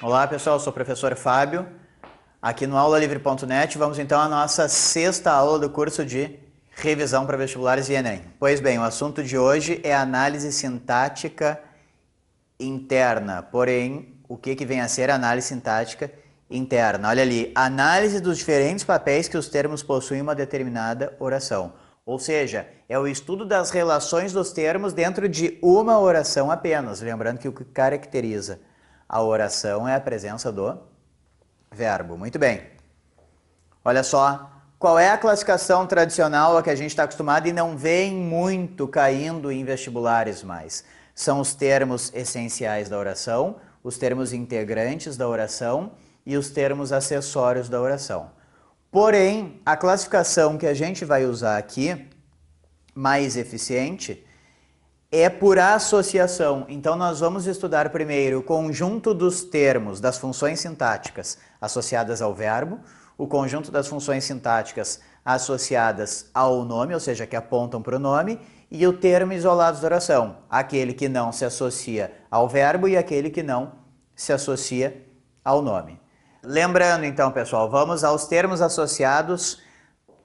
Olá pessoal, eu sou o professor Fábio, aqui no aulalivre.net. Vamos então à nossa sexta aula do curso de revisão para vestibulares e Enem. Pois bem, o assunto de hoje é análise sintática interna, porém, o que vem a ser análise sintática interna? Olha ali, análise dos diferentes papéis que os termos possuem em uma determinada oração. Ou seja, é o estudo das relações dos termos dentro de uma oração apenas. Lembrando que o que caracteriza a oração é a presença do verbo. Muito bem. Olha só, qual é a classificação tradicional a que a gente está acostumado e não vem muito caindo em vestibulares mais? São os termos essenciais da oração, os termos integrantes da oração e os termos acessórios da oração. Porém, a classificação que a gente vai usar aqui, mais eficiente, é por associação. Então, nós vamos estudar primeiro o conjunto dos termos das funções sintáticas associadas ao verbo, o conjunto das funções sintáticas associadas ao nome, ou seja, que apontam para o nome, e o termo isolado da oração, aquele que não se associa ao verbo e aquele que não se associa ao nome. Lembrando então, pessoal, vamos aos termos associados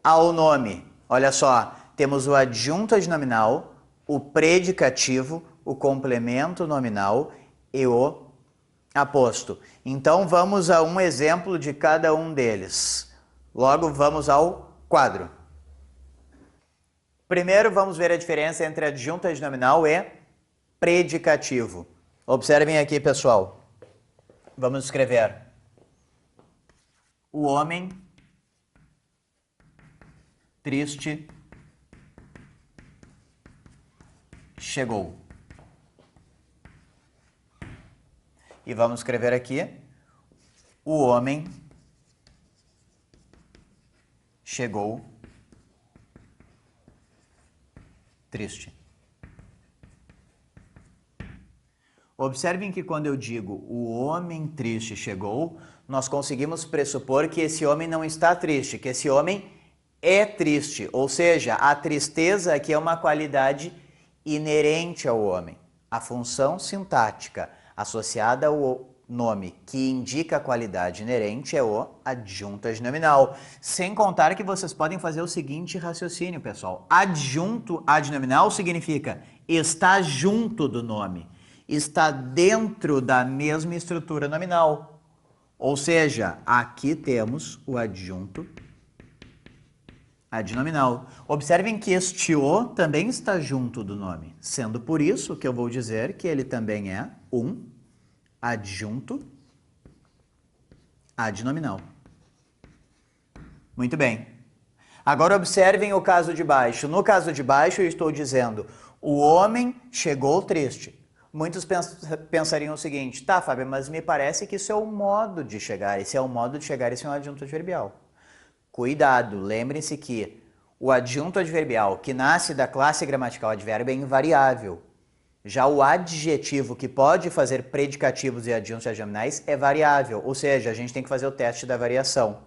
ao nome. Olha só, temos o adjunto adnominal, o predicativo, o complemento nominal e o aposto. Então vamos a um exemplo de cada um deles. Logo vamos ao quadro. Primeiro vamos ver a diferença entre adjunto adnominal e predicativo. Observem aqui, pessoal. Vamos escrever: o homem triste chegou. E vamos escrever aqui: o homem chegou triste. Observem que quando eu digo o homem triste chegou, nós conseguimos pressupor que esse homem não está triste, que esse homem é triste, ou seja, a tristeza aqui é uma qualidade inerente ao homem. A função sintática associada ao nome que indica a qualidade inerente é o adjunto adnominal. Sem contar que vocês podem fazer o seguinte raciocínio, pessoal. Adjunto adnominal significa está junto do nome, está dentro da mesma estrutura nominal. Ou seja, aqui temos o adjunto adnominal. Observem que este o também está junto do nome, sendo por isso que eu vou dizer que ele também é um adjunto adnominal. Muito bem. Agora observem o caso de baixo. No caso de baixo eu estou dizendo o homem chegou triste. Muitos pensariam o seguinte: tá, Fábio, mas me parece que isso é o modo de chegar. Esse é o modo de chegar, esse é um adjunto adverbial. Cuidado, lembrem-se que o adjunto adverbial que nasce da classe gramatical advérbio é invariável. Já o adjetivo que pode fazer predicativos e adjuntos adnominais é variável, ou seja, a gente tem que fazer o teste da variação.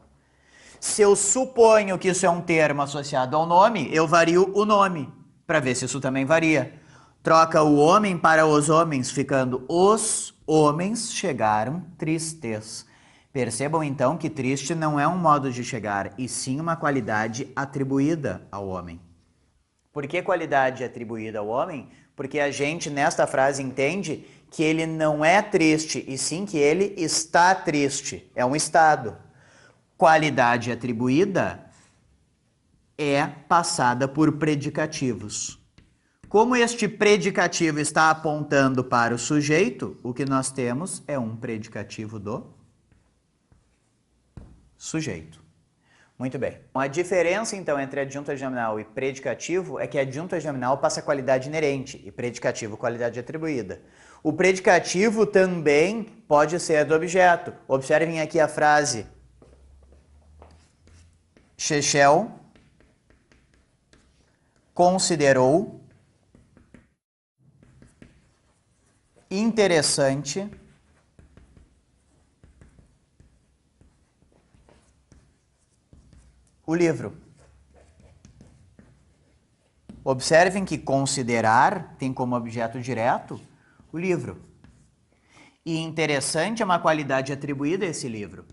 Se eu suponho que isso é um termo associado ao nome, eu vario o nome, para ver se isso também varia. Troca o homem para os homens, ficando os homens chegaram tristes. Percebam então que triste não é um modo de chegar, e sim uma qualidade atribuída ao homem. Por que qualidade atribuída ao homem? Porque a gente nesta frase entende que ele não é triste, e sim que ele está triste. É um estado. Qualidade atribuída é passada por predicativos. Como este predicativo está apontando para o sujeito, o que nós temos é um predicativo do sujeito. Muito bem. A diferença, então, entre adjunto adnominal e predicativo é que adjunto adnominal passa qualidade inerente e predicativo qualidade atribuída. O predicativo também pode ser do objeto. Observem aqui a frase: Chechel considerou interessante o livro. Observem que considerar tem como objeto direto o livro. E interessante é uma qualidade atribuída a esse livro.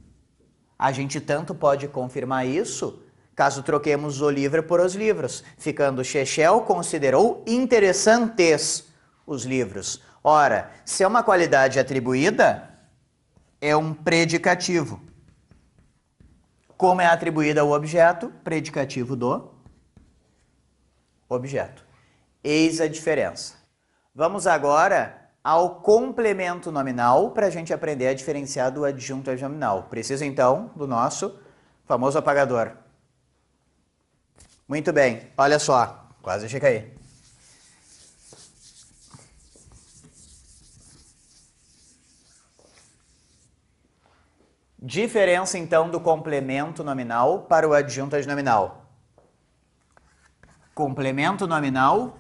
A gente tanto pode confirmar isso caso troquemos o livro por os livros, ficando Chechel considerou interessantes os livros. Ora, se é uma qualidade atribuída, é um predicativo. Como é atribuída ao objeto? Predicativo do objeto. Eis a diferença. Vamos agora ao complemento nominal para a gente aprender a diferenciar do adjunto adnominal. Precisa então do nosso famoso apagador. Muito bem, olha só, quase chega aí. Diferença então do complemento nominal para o adjunto adnominal. Complemento nominal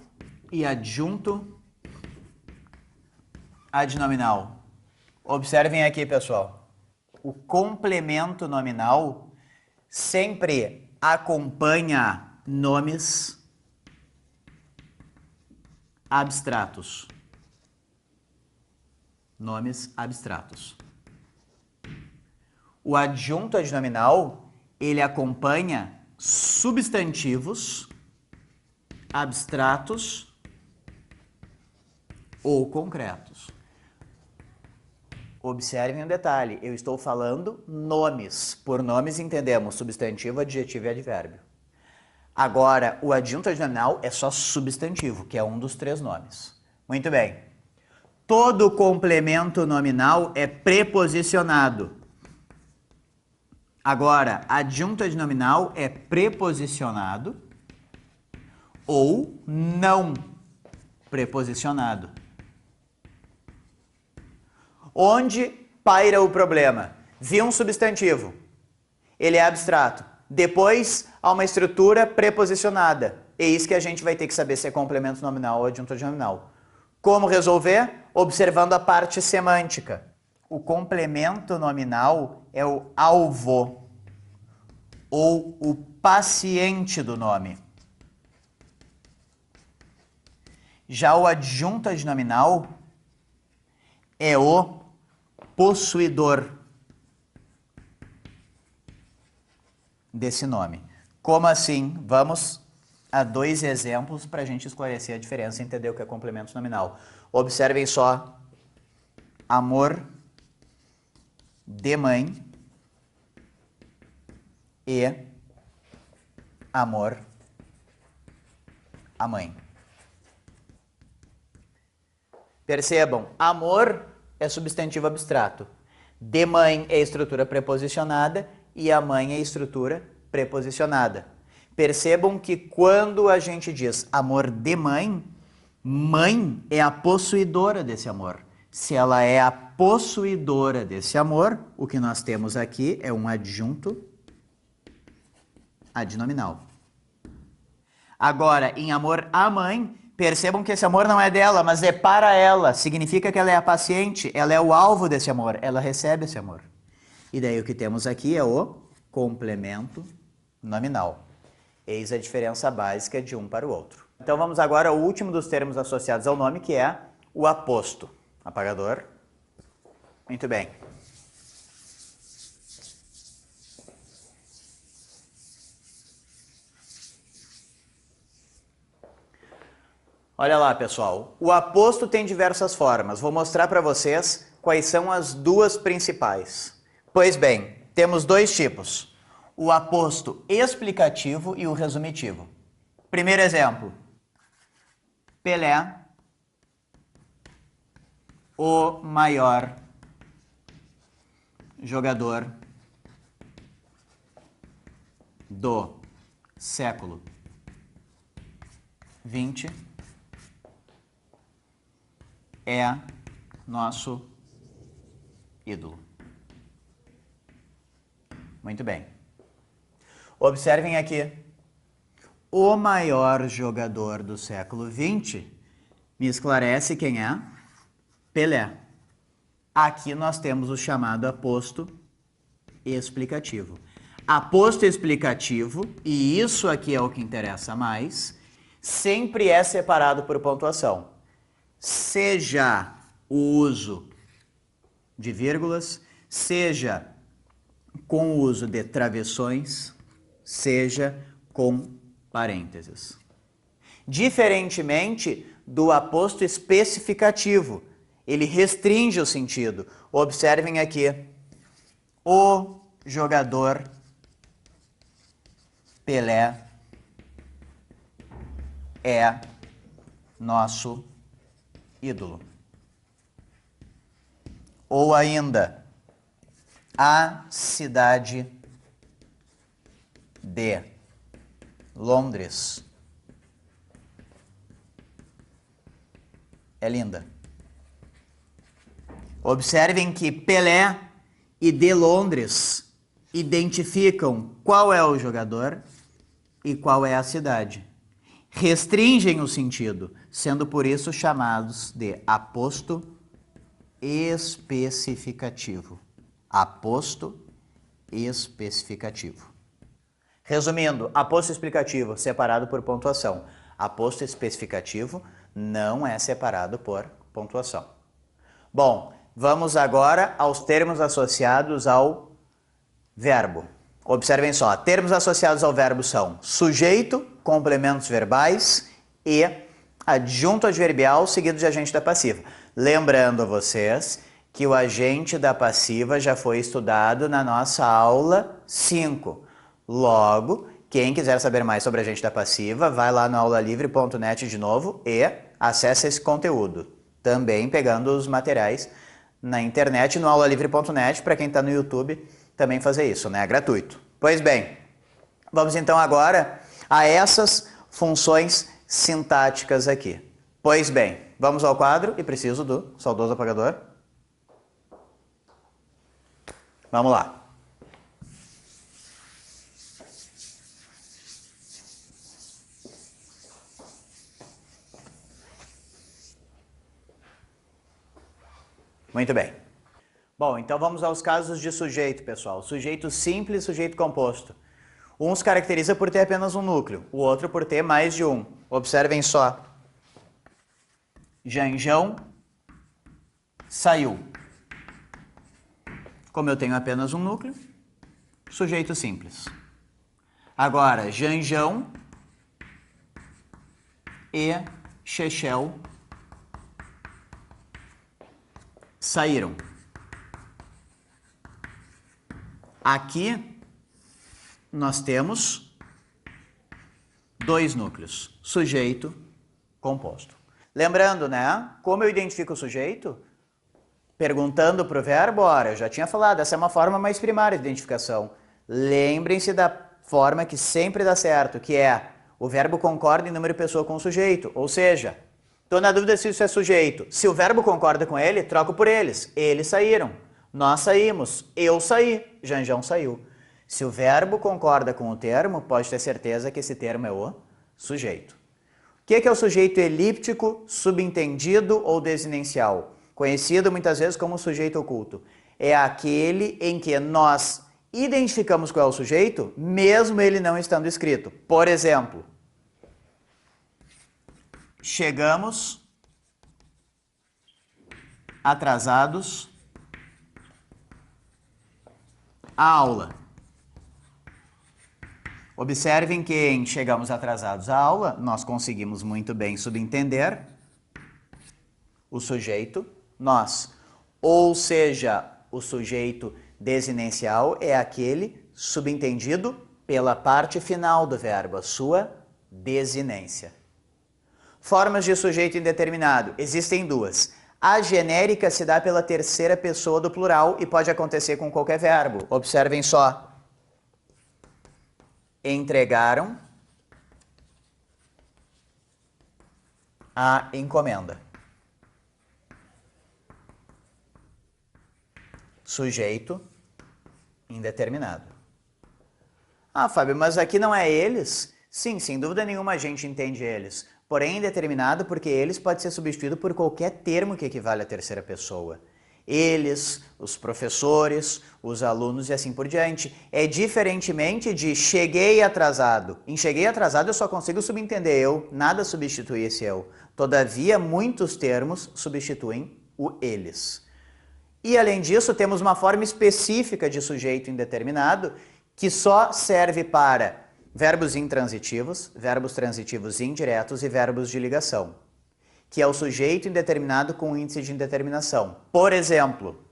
e adjunto adnominal. Observem aqui, pessoal. O complemento nominal sempre acompanha nomes abstratos. Nomes abstratos. O adjunto adnominal, ele acompanha substantivos abstratos ou concretos. Observem um detalhe, eu estou falando nomes. Por nomes entendemos substantivo, adjetivo e advérbio. Agora, o adjunto adnominal é só substantivo, que é um dos três nomes. Muito bem. Todo complemento nominal é preposicionado. Agora, adjunto adnominal é preposicionado ou não preposicionado. Onde paira o problema? Vi um substantivo, ele é abstrato. Depois, há uma estrutura preposicionada. É isso que a gente vai ter que saber se é complemento nominal ou adjunto adnominal. Como resolver? Observando a parte semântica. O complemento nominal é o alvo ou o paciente do nome. Já o adjunto adnominal é o possuidor desse nome. Como assim? Vamos a dois exemplos para a gente esclarecer a diferença e entender o que é complemento nominal. Observem só. Amor de mãe e amor à mãe. Percebam, amor é substantivo abstrato. De mãe é estrutura preposicionada e a mãe é estrutura preposicionada. Percebam que quando a gente diz amor de mãe, mãe é a possuidora desse amor. Se ela é a possuidora desse amor, o que nós temos aqui é um adjunto adnominal. Agora, em amor à mãe, percebam que esse amor não é dela, mas é para ela. Significa que ela é a paciente, ela é o alvo desse amor, ela recebe esse amor. E daí o que temos aqui é o complemento nominal. Eis a diferença básica de um para o outro. Então vamos agora ao último dos termos associados ao nome, que é o aposto. Apagador. Muito bem. Olha lá, pessoal. O aposto tem diversas formas. Vou mostrar para vocês quais são as duas principais. Pois bem, temos dois tipos. O aposto explicativo e o resumitivo. Primeiro exemplo. Pelé, o maior jogador do século XX é nosso ídolo. Muito bem. Observem aqui. O maior jogador do século XX me esclarece quem é? Pelé. Aqui nós temos o chamado aposto explicativo. Aposto explicativo, e isso aqui é o que interessa mais, sempre é separado por pontuação. Seja o uso de vírgulas, seja com o uso de travessões, seja com parênteses. Diferentemente do aposto especificativo, ele restringe o sentido. Observem aqui, o jogador Pelé é nosso ídolo. Ou ainda, a cidade de Londres é linda. Observem que Pelé e de Londres identificam qual é o jogador e qual é a cidade. Restringem o sentido, sendo por isso chamados de aposto especificativo. Aposto especificativo. Resumindo, aposto explicativo separado por pontuação. Aposto especificativo não é separado por pontuação. Bom, vamos agora aos termos associados ao verbo. Observem só, termos associados ao verbo são sujeito, complementos verbais e adjunto adverbial seguido de agente da passiva. Lembrando a vocês que o agente da passiva já foi estudado na nossa aula 5. Logo, quem quiser saber mais sobre agente da passiva, vai lá no aulalivre.net de novo e acesse esse conteúdo. Também pegando os materiais na internet, no aulalivre.net, para quem está no YouTube, também fazer isso, né? É gratuito. Pois bem, vamos então agora a essas funções sintáticas aqui. Pois bem, vamos ao quadro e preciso do saudoso apagador. Vamos lá. Muito bem. Bom, então vamos aos casos de sujeito, pessoal. Sujeito simples, sujeito composto. Um se caracteriza por ter apenas um núcleo, o outro por ter mais de um. Observem só. Janjão saiu. Como eu tenho apenas um núcleo, sujeito simples. Agora, Janjão e Chechel saíram. Aqui nós temos dois núcleos, sujeito, composto. Lembrando, né? Como eu identifico o sujeito? Perguntando para o verbo, ora, eu já tinha falado, essa é uma forma mais primária de identificação. Lembrem-se da forma que sempre dá certo, que é o verbo concorda em número e pessoa com o sujeito. Ou seja, estou na dúvida se isso é sujeito. Se o verbo concorda com ele, troco por eles. Eles saíram. Nós saímos. Eu saí. Janjão saiu. Se o verbo concorda com o termo, pode ter certeza que esse termo é o sujeito. O que é o sujeito elíptico, subentendido ou desinencial? Conhecido muitas vezes como sujeito oculto. É aquele em que nós identificamos qual é o sujeito, mesmo ele não estando escrito. Por exemplo, chegamos atrasados à aula. Observem que em chegamos atrasados à aula, nós conseguimos muito bem subentender o sujeito, nós. Ou seja, o sujeito desinencial é aquele subentendido pela parte final do verbo, a sua desinência. Formas de sujeito indeterminado. Existem duas. A genérica se dá pela terceira pessoa do plural e pode acontecer com qualquer verbo. Observem só. Entregaram a encomenda. Sujeito indeterminado. Ah, Fábio, mas aqui não é eles? Sim, sem dúvida nenhuma a gente entende eles. Porém, indeterminado porque eles pode ser substituído por qualquer termo que equivale à terceira pessoa. Eles, os professores, os alunos e assim por diante. É diferentemente de cheguei atrasado. Em cheguei atrasado eu só consigo subentender eu, nada substitui esse eu. Todavia, muitos termos substituem o eles. E além disso, temos uma forma específica de sujeito indeterminado que só serve para verbos intransitivos, verbos transitivos indiretos e verbos de ligação, que é o sujeito indeterminado com índice de indeterminação. Por exemplo,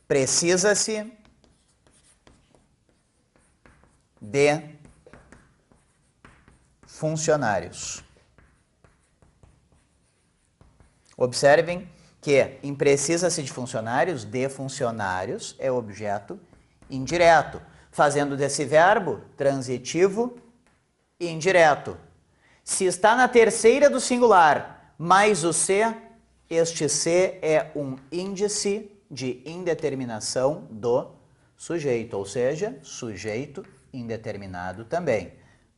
precisa-se de funcionários. Observem que em precisa-se de funcionários é objeto indireto, fazendo desse verbo transitivo e indireto. Se está na terceira do singular mais o se, este se é um índice de indeterminação do sujeito, ou seja, sujeito indeterminado também.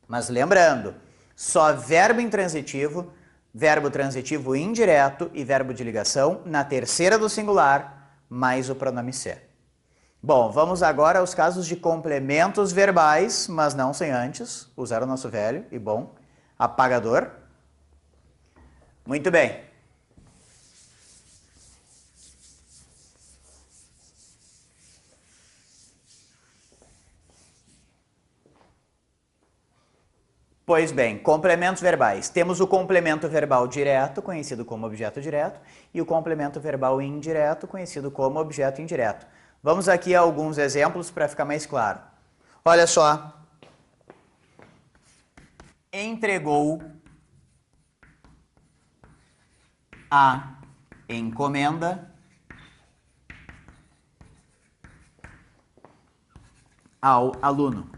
Mas lembrando, só verbo intransitivo, verbo transitivo indireto e verbo de ligação na terceira do singular mais o pronome se. Bom, vamos agora aos casos de complementos verbais, mas não sem antes usar o nosso velho e bom apagador. Muito bem. Pois bem, complementos verbais. Temos o complemento verbal direto, conhecido como objeto direto, e o complemento verbal indireto, conhecido como objeto indireto. Vamos aqui a alguns exemplos para ficar mais claro. Olha só. Entregou a encomenda ao aluno.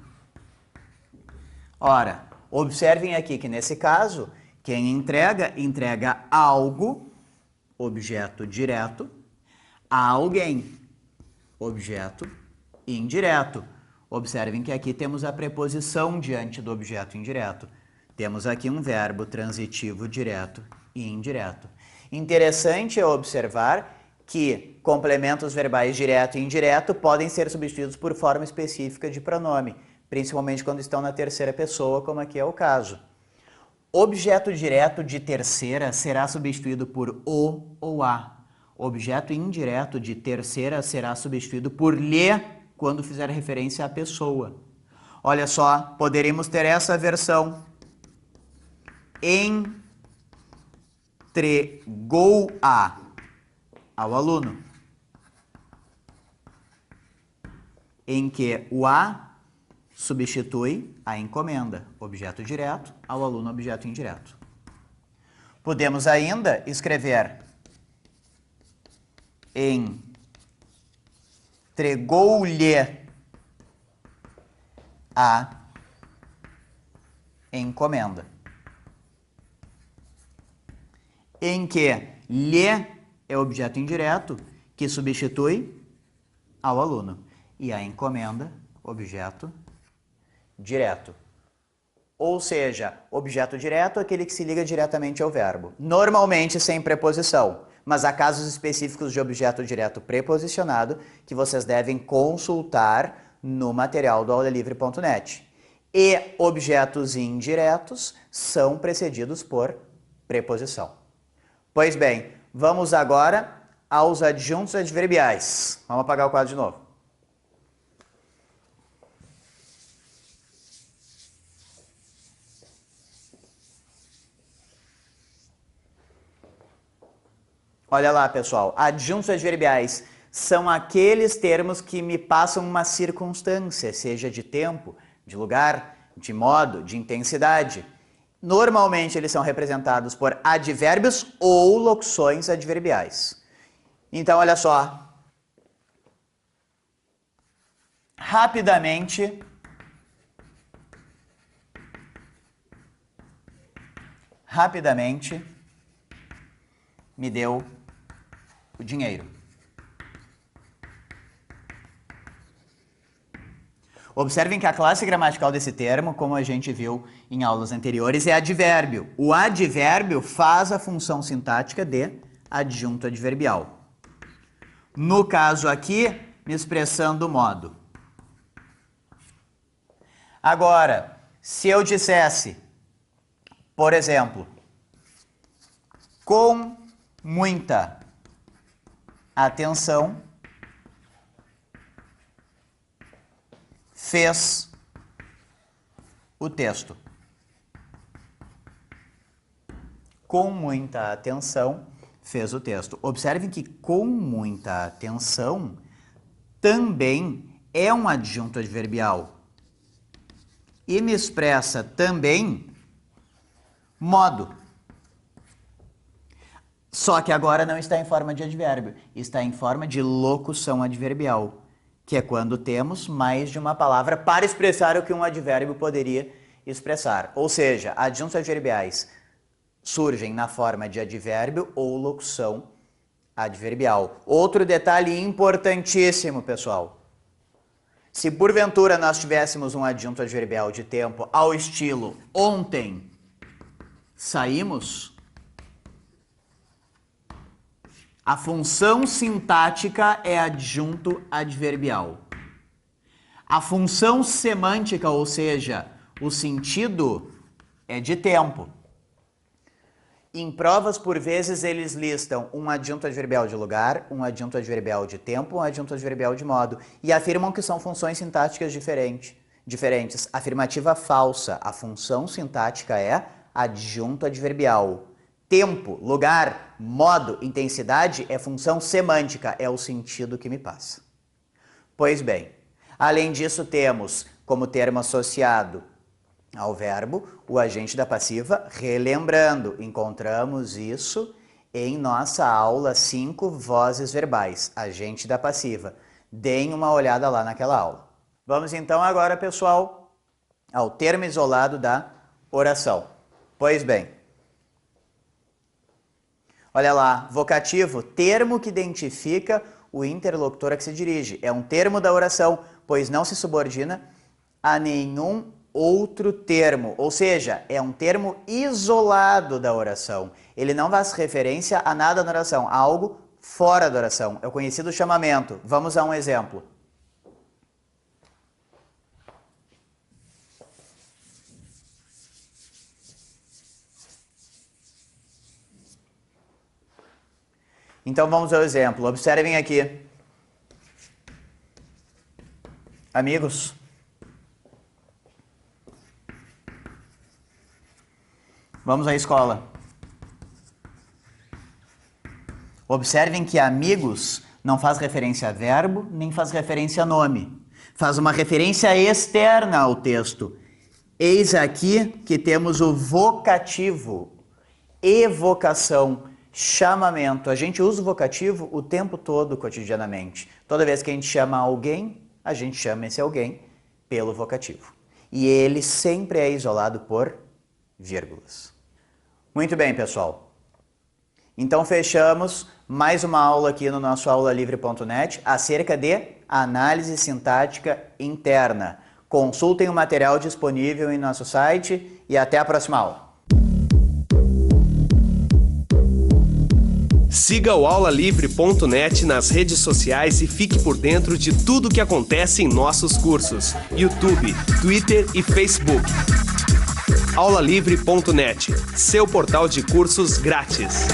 Ora, observem aqui que nesse caso, quem entrega algo, objeto direto, a alguém, objeto indireto. Observem que aqui temos a preposição diante do objeto indireto. Temos aqui um verbo transitivo direto e indireto. Interessante é observar que complementos verbais direto e indireto podem ser substituídos por forma específica de pronome, principalmente quando estão na terceira pessoa, como aqui é o caso. Objeto direto de terceira será substituído por o ou a. Objeto indireto de terceira será substituído por lhe quando fizer referência à pessoa. Olha só, poderíamos ter essa versão. Entregou ao aluno. Em que o a substitui a encomenda, objeto direto, ao aluno, objeto indireto. Podemos ainda escrever entregou-lhe a encomenda. Em que lhe é objeto indireto que substitui ao aluno e a encomenda, objeto direto. Ou seja, objeto direto é aquele que se liga diretamente ao verbo, normalmente sem preposição, mas há casos específicos de objeto direto preposicionado que vocês devem consultar no material do aulalivre.net. E objetos indiretos são precedidos por preposição. Pois bem, vamos agora aos adjuntos adverbiais. Vamos apagar o quadro de novo. Olha lá, pessoal, adjuntos adverbiais são aqueles termos que me passam uma circunstância, seja de tempo, de lugar, de modo, de intensidade. Normalmente eles são representados por advérbios ou locuções adverbiais. Então, olha só. Rapidamente me deu o dinheiro. Observem que a classe gramatical desse termo, como a gente viu em aulas anteriores, é advérbio. O advérbio faz a função sintática de adjunto adverbial. No caso aqui, me expressando o modo. Agora, se eu dissesse, por exemplo, com muita atenção, fez o texto. Com muita atenção, fez o texto. Observem que com muita atenção também é um adjunto adverbial. E me expressa também modo. Só que agora não está em forma de advérbio, está em forma de locução adverbial, que é quando temos mais de uma palavra para expressar o que um advérbio poderia expressar. Ou seja, adjuntos adverbiais surgem na forma de advérbio ou locução adverbial. Outro detalhe importantíssimo, pessoal. Se porventura nós tivéssemos um adjunto adverbial de tempo ao estilo ontem saímos, a função sintática é adjunto adverbial. A função semântica, ou seja, o sentido, é de tempo. Em provas, por vezes, eles listam um adjunto adverbial de lugar, um adjunto adverbial de tempo, um adjunto adverbial de modo, e afirmam que são funções sintáticas diferentes. Afirmativa falsa. A função sintática é adjunto adverbial. Tempo, lugar, modo, intensidade é função semântica, é o sentido que me passa. Pois bem, além disso temos como termo associado ao verbo o agente da passiva, relembrando. Encontramos isso em nossa aula 5, vozes verbais, agente da passiva. Deem uma olhada lá naquela aula. Vamos então agora, pessoal, ao termo isolado da oração. Pois bem, olha lá, vocativo, termo que identifica o interlocutor a que se dirige. É um termo da oração, pois não se subordina a nenhum outro termo, ou seja, é um termo isolado da oração. Ele não faz referência a nada na oração, a algo fora da oração. É o conhecido chamamento. Vamos a um exemplo. Então vamos ao exemplo. Observem aqui. Amigos, vamos à escola. Observem que amigos não faz referência a verbo, nem faz referência a nome. Faz uma referência externa ao texto. Eis aqui que temos o vocativo, evocação, chamamento. A gente usa o vocativo o tempo todo, cotidianamente. Toda vez que a gente chama alguém, a gente chama esse alguém pelo vocativo. E ele sempre é isolado por vírgulas. Muito bem, pessoal. Então fechamos mais uma aula aqui no nosso aulalivre.net acerca de análise sintática interna. Consultem o material disponível em nosso site e até a próxima aula. Siga o aulalivre.net nas redes sociais e fique por dentro de tudo o que acontece em nossos cursos: YouTube, Twitter e Facebook. aulalivre.net, seu portal de cursos grátis.